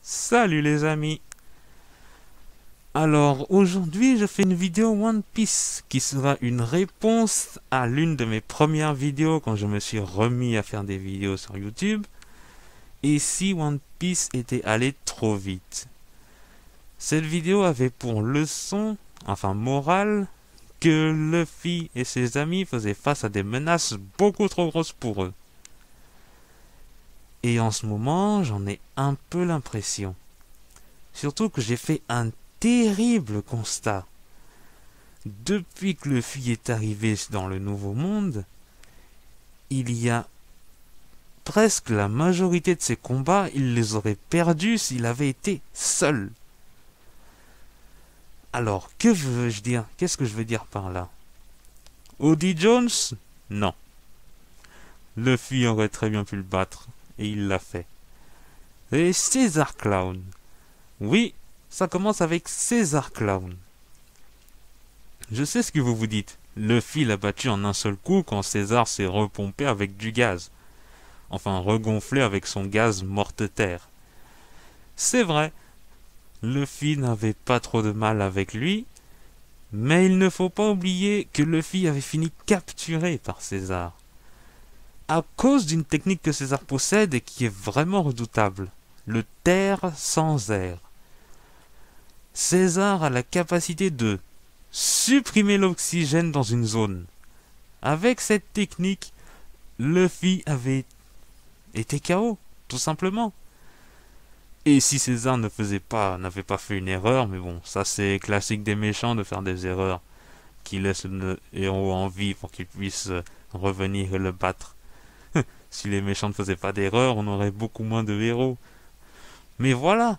Salut les amis. Alors aujourd'hui je fais une vidéo One Piece qui sera une réponse à l'une de mes premières vidéos quand je me suis remis à faire des vidéos sur YouTube. Et si One Piece était allé trop vite. Cette vidéo avait pour leçon, enfin morale, que Luffy et ses amis faisaient face à des menaces beaucoup trop grosses pour eux. Et en ce moment, j'en ai un peu l'impression. Surtout que j'ai fait un terrible constat. Depuis que Luffy est arrivé dans le Nouveau Monde, il y a presque la majorité de ses combats, il les aurait perdus s'il avait été seul. Alors, que veux-je dire? Qu'est-ce que je veux dire par là? Odie Jones? Non. Luffy aurait très bien pu le battre, et il l'a fait. Et César Clown? Oui, ça commence avec César Clown. Je sais ce que vous vous dites. Luffy l'a battu en un seul coup quand César s'est repompé avec du gaz. Enfin, regonflé avec son gaz morte-terre. C'est vrai, Luffy n'avait pas trop de mal avec lui, mais il ne faut pas oublier que Luffy avait fini capturé par César. À cause d'une technique que César possède et qui est vraiment redoutable. Le terre sans air. César a la capacité de supprimer l'oxygène dans une zone. Avec cette technique, Luffy avait été KO, tout simplement. Et si César n'avait pas fait une erreur, mais bon, ça c'est classique des méchants de faire des erreurs qui laissent le héros en vie pour qu'il puisse revenir et le battre. Si les méchants ne faisaient pas d'erreur, on aurait beaucoup moins de héros. Mais voilà,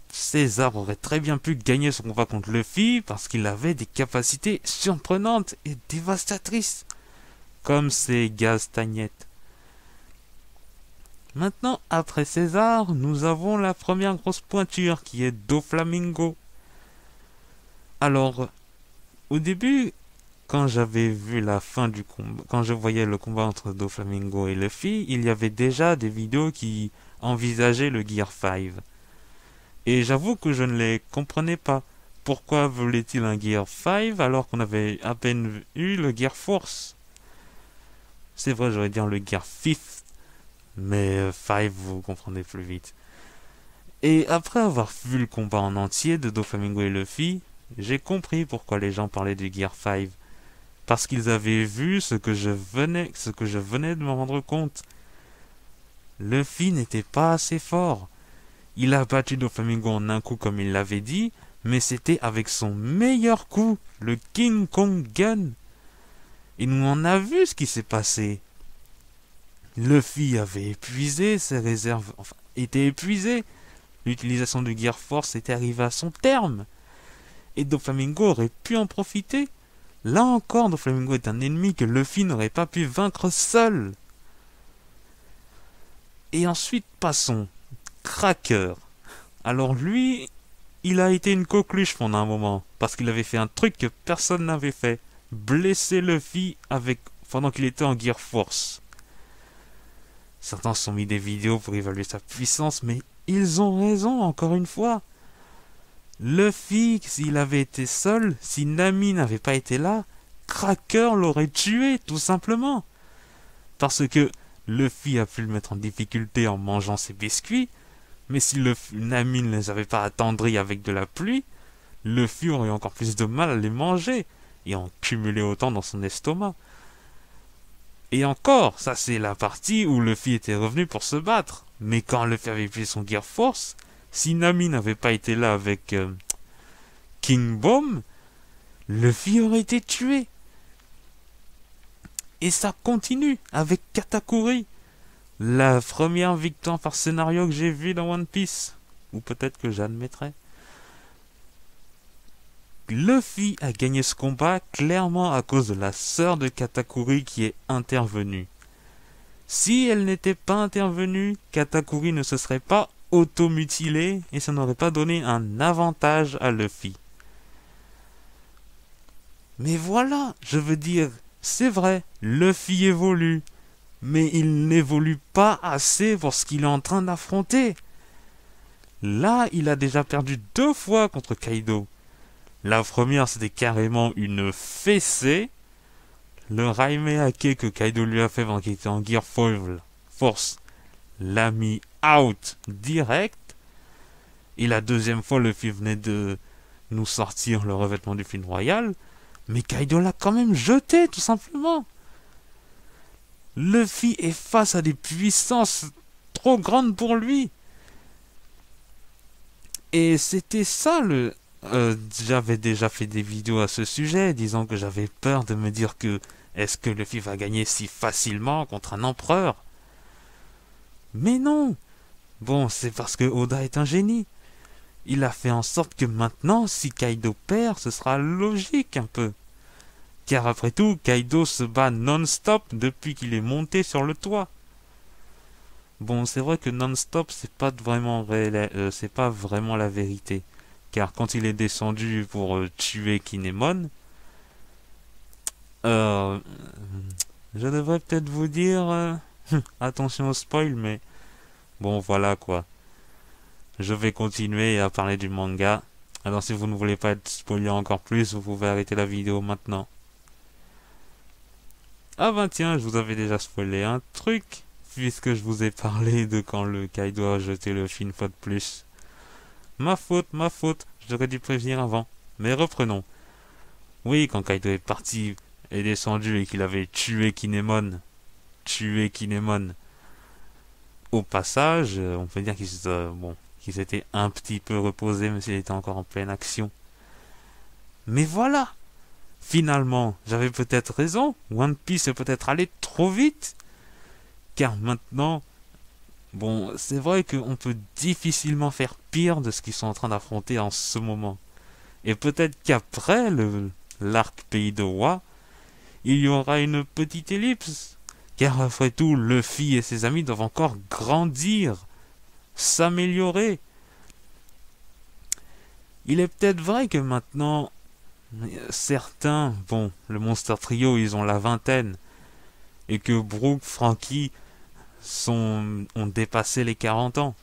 César aurait très bien pu gagner son combat contre Luffy parce qu'il avait des capacités surprenantes et dévastatrices, comme ses gaz tagnettes. Maintenant, après César, nous avons la première grosse pointure qui est Doflamingo. Alors, au début, quand j'avais vu la fin du combat, quand je voyais le combat entre Doflamingo et Luffy, il y avait déjà des vidéos qui envisageaient le Gear 5. Et j'avoue que je ne les comprenais pas. Pourquoi voulait-il un Gear 5 alors qu'on avait à peine eu le Gear Force? C'est vrai, j'aurais dit le Gear 5, mais 5 vous comprenez plus vite. Et après avoir vu le combat en entier de Doflamingo et Luffy, j'ai compris pourquoi les gens parlaient du Gear 5. Parce qu'ils avaient vu ce que je venais de me rendre compte. Luffy n'était pas assez fort. Il a battu Doflamingo en un coup comme il l'avait dit, mais c'était avec son meilleur coup, le King Kong Gun. Et nous on a vu ce qui s'est passé. Luffy avait épuisé ses réserves, enfin, était épuisé. L'utilisation du Gear Force était arrivée à son terme. Et Doflamingo aurait pu en profiter. Là encore, Doflamingo est un ennemi que Luffy n'aurait pas pu vaincre seul. Et ensuite, passons. Cracker. Alors lui, il a été une coqueluche pendant un moment, parce qu'il avait fait un truc que personne n'avait fait. Blesser Luffy pendant qu'il était en Gear Force. Certains se sont mis des vidéos pour évaluer sa puissance, mais ils ont raison encore une fois. Luffy, s'il avait été seul, si Nami n'avait pas été là, Cracker l'aurait tué, tout simplement. Parce que Luffy a pu le mettre en difficulté en mangeant ses biscuits, mais si Nami ne les avait pas attendris avec de la pluie, Luffy aurait encore plus de mal à les manger, et en cumuler autant dans son estomac. Et encore, ça c'est la partie où Luffy était revenu pour se battre. Mais quand Luffy avait pris son Gear Force, si Nami n'avait pas été là avec King Bomb, Luffy aurait été tué. Et ça continue avec Katakuri. La première victoire par scénario que j'ai vue dans One Piece. Ou peut-être que j'admettrai. Luffy a gagné ce combat clairement à cause de la sœur de Katakuri qui est intervenue. Si elle n'était pas intervenue, Katakuri ne se serait pas auto-mutilé et ça n'aurait pas donné un avantage à Luffy. Mais voilà, je veux dire, c'est vrai, Luffy évolue. mais il n'évolue pas assez pour ce qu'il est en train d'affronter. Là, il a déjà perdu 2 fois contre Kaido. La première, c'était carrément une fessée. Le Raimehake que Kaido lui a fait quand il était en Gear Force l'a mis out direct. Et la deuxième fois, Luffy venait de nous sortir le revêtement du film royal. Mais Kaido l'a quand même jeté, tout simplement. Luffy est face à des puissances trop grandes pour lui. Et c'était ça le... j'avais déjà fait des vidéos à ce sujet, disant que j'avais peur de me dire que est-ce que Luffy va gagner si facilement contre un empereur? Mais non. Bon, c'est parce que Oda est un génie. Il a fait en sorte que maintenant, si Kaido perd, ce sera logique un peu. Car après tout, Kaido se bat non-stop depuis qu'il est monté sur le toit. Bon, c'est vrai que non-stop, c'est pas vraiment la vérité. Car quand il est descendu pour tuer Kinemon, je devrais peut-être vous dire... attention au spoil, mais... Bon, voilà quoi. Je vais continuer à parler du manga. Alors si vous ne voulez pas être spoilé encore plus, vous pouvez arrêter la vidéo maintenant. Ah ben tiens, je vous avais déjà spoilé un truc, puisque je vous ai parlé de quand le Kaido a jeté le film fois de plus. Ma faute, je devrais dû prévenir avant. Mais reprenons. Oui, quand Kaido est parti, est descendu et qu'il avait tué Kinemon. Au passage, on peut dire qu'il s'était un petit peu reposé, mais s'il était encore en pleine action. Mais voilà! Finalement, j'avais peut-être raison, One Piece est peut-être allé trop vite. Car maintenant, bon, c'est vrai qu'on peut difficilement faire pire de ce qu'ils sont en train d'affronter en ce moment. Et peut-être qu'après l'arc Pays de Roi, il y aura une petite ellipse. Car après tout, Luffy et ses amis doivent encore grandir, s'améliorer. Il est peut-être vrai que maintenant, certains, bon, le Monster Trio, ils ont la vingtaine, et que Brook, Franky ont dépassé les 40 ans.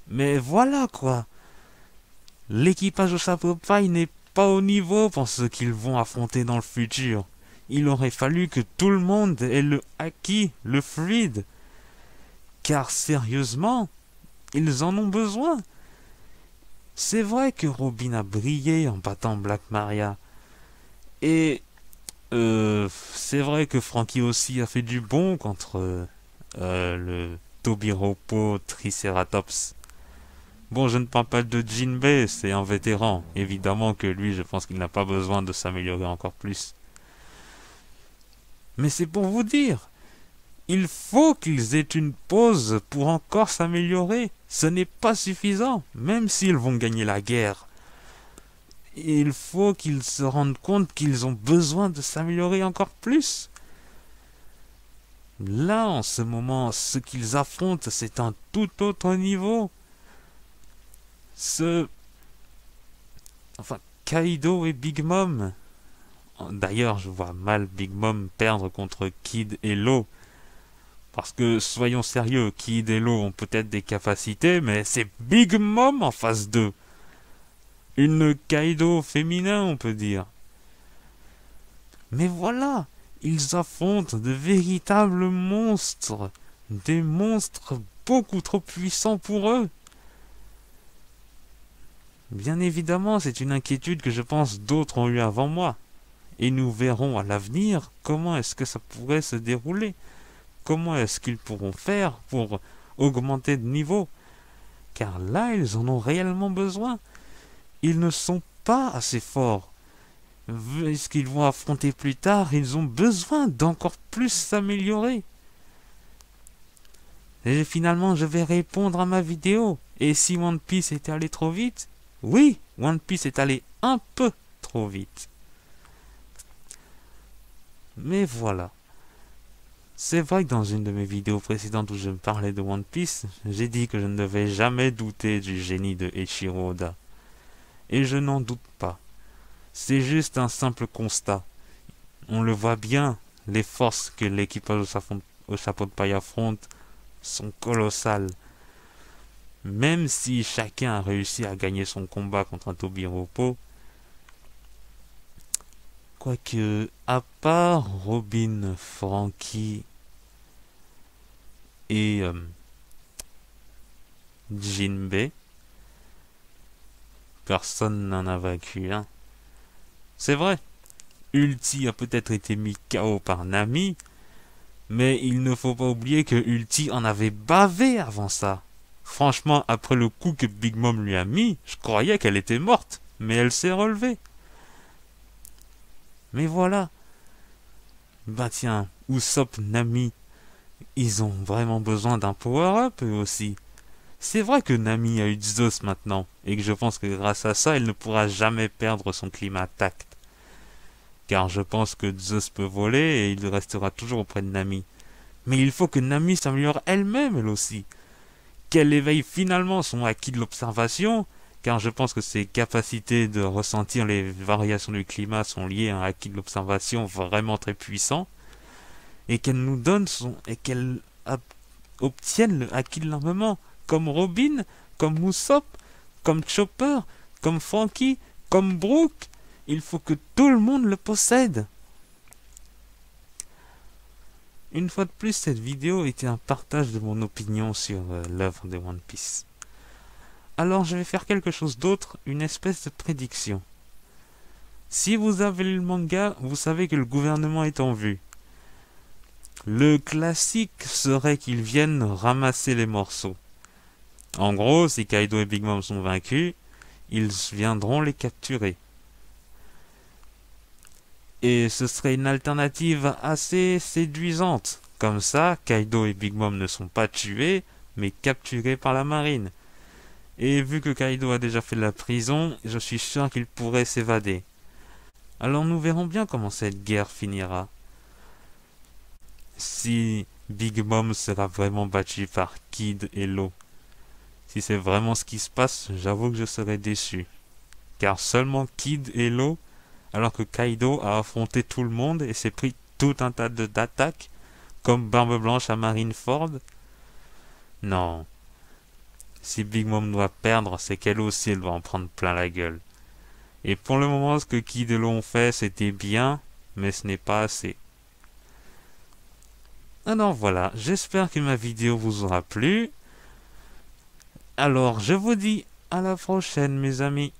Mais voilà quoi. L'équipage au chapeau de paille n'est pas au niveau pour ce qu'ils vont affronter dans le futur. Il aurait fallu que tout le monde ait le haki, le fluide. Car sérieusement, ils en ont besoin. C'est vrai que Robin a brillé en battant Black Maria. Et c'est vrai que Franky aussi a fait du bon contre le Tobiropo Triceratops. Bon, je ne parle pas de Jinbei, c'est un vétéran. Évidemment que lui, je pense qu'il n'a pas besoin de s'améliorer encore plus. Mais c'est pour vous dire, il faut qu'ils aient une pause pour encore s'améliorer. Ce n'est pas suffisant, même s'ils vont gagner la guerre. Il faut qu'ils se rendent compte qu'ils ont besoin de s'améliorer encore plus. Là, en ce moment, ce qu'ils affrontent, c'est un tout autre niveau. Kaido et Big Mom. D'ailleurs, je vois mal Big Mom perdre contre Kid et Law. Parce que, soyons sérieux, Kid et Law ont peut-être des capacités, mais c'est Big Mom en face d'eux. Une Kaido féminin, on peut dire. Mais voilà, ils affrontent de véritables monstres. Des monstres beaucoup trop puissants pour eux. Bien évidemment, c'est une inquiétude que je pense d'autres ont eu avant moi. Et nous verrons à l'avenir comment est-ce que ça pourrait se dérouler. Comment est-ce qu'ils pourront faire pour augmenter de niveau. Car là, ils en ont réellement besoin. Ils ne sont pas assez forts. Vu ce qu'ils vont affronter plus tard, ils ont besoin d'encore plus s'améliorer. Et finalement, je vais répondre à ma vidéo. Et si One Piece était allé trop vite? Oui, One Piece est allé un peu trop vite. Mais voilà. C'est vrai que dans une de mes vidéos précédentes où je me parlais de One Piece, j'ai dit que je ne devais jamais douter du génie de Eiichiro Oda. Et je n'en doute pas. C'est juste un simple constat. On le voit bien, les forces que l'équipage de au chapeau de paille affrontent sont colossales. Même si chacun a réussi à gagner son combat contre un Tobiropo, quoique, à part Robin, Franky et Jinbei, personne n'en a vaincu un. C'est vrai, Ulti a peut-être été mis KO par Nami, mais il ne faut pas oublier que Ulti en avait bavé avant ça. Franchement, après le coup que Big Mom lui a mis, je croyais qu'elle était morte, mais elle s'est relevée. Mais voilà. Bah tiens, Usopp, Nami, ils ont vraiment besoin d'un power-up eux aussi. C'est vrai que Nami a eu Zeus maintenant, et que je pense que grâce à ça, elle ne pourra jamais perdre son climat tact. Car je pense que Zeus peut voler et il restera toujours auprès de Nami. Mais il faut que Nami s'améliore elle-même, elle aussi. Qu'elle éveille finalement son acquis de l'observation, car je pense que ses capacités de ressentir les variations du climat sont liées à un acquis de l'observation vraiment très puissant, et qu'elle nous donne qu'elle obtienne le acquis de l'armement, comme Robin, comme Usopp, comme Chopper, comme Franky, comme Brook. Il faut que tout le monde le possède. Une fois de plus, cette vidéo était un partage de mon opinion sur l'œuvre de One Piece. Alors je vais faire quelque chose d'autre, une espèce de prédiction. Si vous avez lu le manga, vous savez que le gouvernement est en vue. Le classique serait qu'ils viennent ramasser les morceaux. En gros, si Kaido et Big Mom sont vaincus, ils viendront les capturer. Et ce serait une alternative assez séduisante. Comme ça, Kaido et Big Mom ne sont pas tués, mais capturés par la marine. Et vu que Kaido a déjà fait de la prison, je suis sûr qu'il pourrait s'évader. Alors nous verrons bien comment cette guerre finira. Si Big Mom sera vraiment battu par Kid et Law. Si c'est vraiment ce qui se passe, j'avoue que je serais déçu. Car seulement Kid et Law, alors que Kaido a affronté tout le monde et s'est pris tout un tas d'attaques, comme Barbe Blanche à Marineford. Non. Si Big Mom doit perdre, c'est qu'elle aussi elle doit en prendre plein la gueule. Et pour le moment, ce que Kid et Law ont fait, c'était bien, mais ce n'est pas assez. Alors voilà, j'espère que ma vidéo vous aura plu. Alors je vous dis à la prochaine mes amis.